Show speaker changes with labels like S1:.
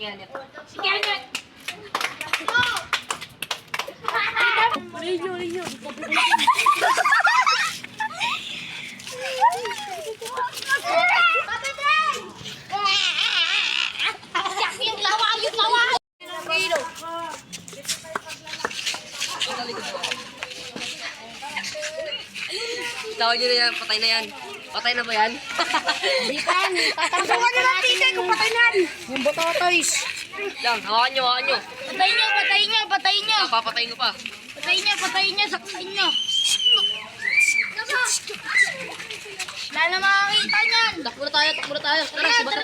S1: Hanip. Sige, Hanip! Rinyo. Yung lawa! Tawag nyo na yan, patay na yan. Patay na ba yan?
S2: Hindi pa, tatanggalan ka natin kung patay na. Yung bototoys.
S1: Lang, hawakan nyo.
S2: Patayin nyo.
S1: Papatayin ko pa.
S2: Patayin nyo, saksakin nyo. Wala na makakita niyan.
S1: Takbo na tayo. Tara, si Bata